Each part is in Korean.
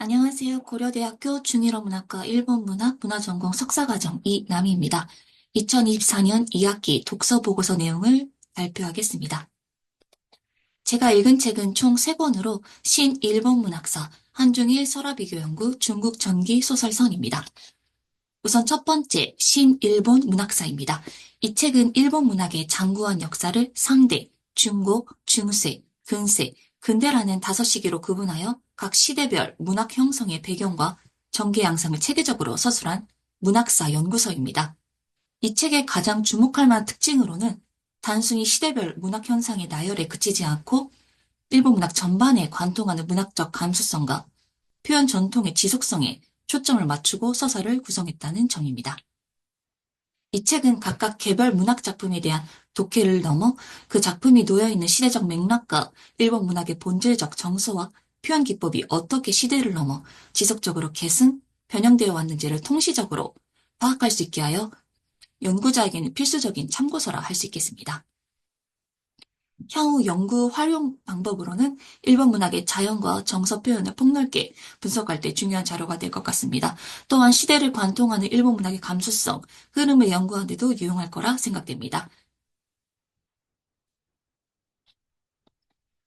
안녕하세요. 고려대학교 중일어문학과 일본문학 문화전공 석사과정 이남희입니다. 2024년 2학기 독서보고서 내용을 발표하겠습니다. 제가 읽은 책은 총 3권으로 신일본문학사, 한중일 설화비교연구 중국 전기 소설선입니다. 우선 첫 번째, 신일본 문학사입니다. 이 책은 일본 문학의 장구한 역사를 상대, 중고, 중세, 근세, 근대라는 5시기로 구분하여 각 시대별 문학 형성의 배경과 전개 양상을 체계적으로 서술한 문학사 연구서입니다. 이 책의 가장 주목할 만한 특징으로는 단순히 시대별 문학 현상의 나열에 그치지 않고 일본 문학 전반에 관통하는 문학적 감수성과 표현 전통의 지속성에 초점을 맞추고 서사를 구성했다는 점입니다. 이 책은 각각 개별 문학 작품에 대한 독해를 넘어 그 작품이 놓여있는 시대적 맥락과 일본 문학의 본질적 정서와 표현 기법이 어떻게 시대를 넘어 지속적으로 계승, 변형되어 왔는지를 통시적으로 파악할 수 있게 하여 연구자에게는 필수적인 참고서라 할 수 있겠습니다. 향후 연구 활용 방법으로는 일본 문학의 자연과 정서 표현을 폭넓게 분석할 때 중요한 자료가 될 것 같습니다. 또한 시대를 관통하는 일본 문학의 감수성, 흐름을 연구하는 데도 유용할 거라 생각됩니다.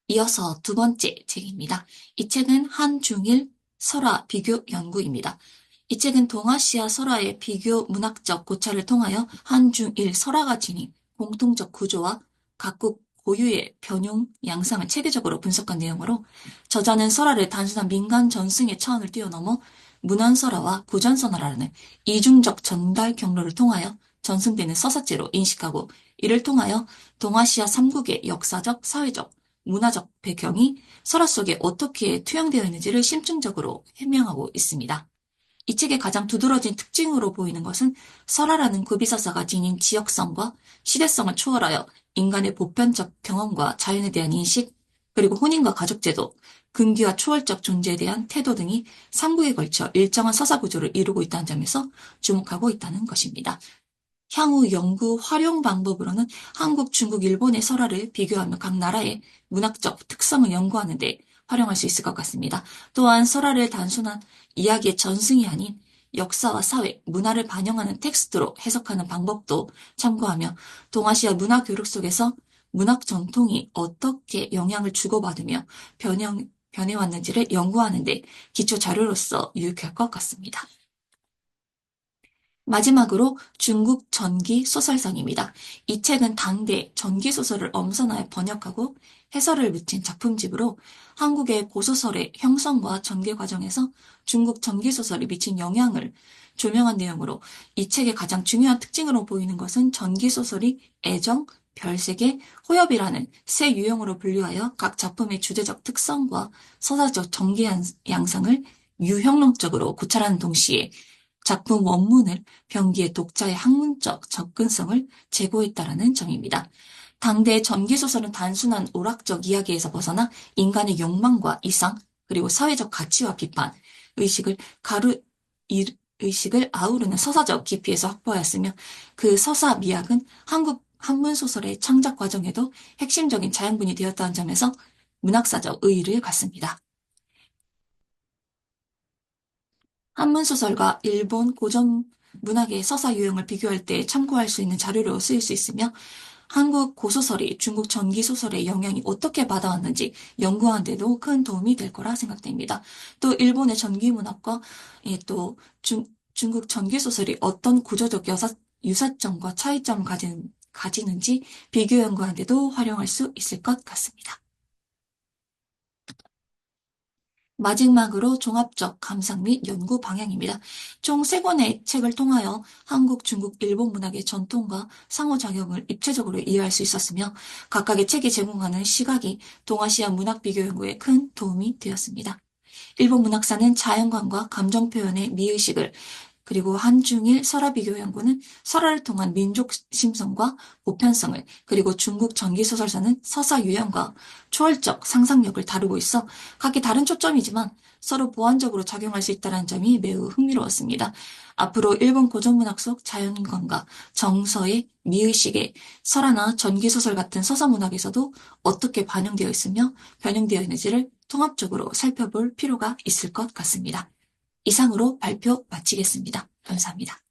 이어서 두 번째 책입니다. 이 책은 한중일 설화 비교 연구입니다. 이 책은 동아시아 설화의 비교 문학적 고찰을 통하여 한중일 설화가 지닌 공통적 구조와 각국 고유의 변용 양상을 체계적으로 분석한 내용으로 저자는 설화를 단순한 민간 전승의 차원을 뛰어넘어 문헌설화와 구전설화라는 이중적 전달 경로를 통하여 전승되는 서사체로 인식하고 이를 통하여 동아시아 3국의 역사적, 사회적, 문화적 배경이 설화 속에 어떻게 투영되어 있는지를 심층적으로 해명하고 있습니다. 이 책의 가장 두드러진 특징으로 보이는 것은 설화라는 구비서사가 지닌 지역성과 시대성을 초월하여 인간의 보편적 경험과 자연에 대한 인식, 그리고 혼인과 가족제도, 근기와 초월적 존재에 대한 태도 등이 삼국에 걸쳐 일정한 서사 구조를 이루고 있다는 점에서 주목하고 있다는 것입니다. 향후 연구 활용 방법으로는 한국, 중국, 일본의 설화를 비교하며 각 나라의 문학적 특성을 연구하는 데 활용할 수 있을 것 같습니다. 또한 설화를 단순한 이야기의 전승이 아닌 역사와 사회, 문화를 반영하는 텍스트로 해석하는 방법도 참고하며 동아시아 문화 교육 속에서 문학 전통이 어떻게 영향을 주고받으며 변해왔는지를 연구하는 데 기초 자료로서 유익할 것 같습니다. 마지막으로 중국 전기 소설상입니다. 이 책은 당대 전기 소설을 엄선하여 번역하고 해설을 묻힌 작품집으로 한국의 고소설의 형성과 전개 과정에서 중국 전기 소설이 미친 영향을 조명한 내용으로 이 책의 가장 중요한 특징으로 보이는 것은 전기 소설이 애정, 별세계, 호협이라는 세 유형으로 분류하여 각 작품의 주제적 특성과 서사적 전개 양상을 유형론적으로 고찰하는 동시에 작품 원문을 병기의 독자의 학문적 접근성을 제고했다라는 점입니다. 당대의 전기소설은 단순한 오락적 이야기에서 벗어나 인간의 욕망과 이상, 그리고 사회적 가치와 비판, 의식을 의식을 아우르는 서사적 깊이에서 확보하였으며 그 서사 미학은 한국 한문소설의 창작 과정에도 핵심적인 자양분이 되었다는 점에서 문학사적 의의를 갖습니다. 한문소설과 일본 고전 문학의 서사 유형을 비교할 때 참고할 수 있는 자료로 쓰일 수 있으며 한국 고소설이 중국 전기소설의 영향이 어떻게 받아왔는지 연구하는 데도 큰 도움이 될 거라 생각됩니다. 또 일본의 전기문학과 또 중국 전기소설이 어떤 구조적 유사점과 차이점을 가지는지 비교 연구하는 데도 활용할 수 있을 것 같습니다. 마지막으로 종합적 감상 및 연구 방향입니다. 총 3권의 책을 통하여 한국, 중국, 일본 문학의 전통과 상호작용을 입체적으로 이해할 수 있었으며 각각의 책이 제공하는 시각이 동아시아 문학 비교 연구에 큰 도움이 되었습니다. 일본 문학사는 자연관과 감정 표현의 미의식을 그리고 한중일 설화비교 연구는 설화를 통한 민족 심성과 보편성을 그리고 중국 전기소설사는 서사 유형과 초월적 상상력을 다루고 있어 각기 다른 초점이지만 서로 보완적으로 작용할 수 있다는 점이 매우 흥미로웠습니다. 앞으로 일본 고전문학 속 자연관과 정서의 미의식의 설화나 전기소설 같은 서사문학에서도 어떻게 반영되어 있으며 변형되어 있는지를 통합적으로 살펴볼 필요가 있을 것 같습니다. 이상으로 발표 마치겠습니다. 감사합니다.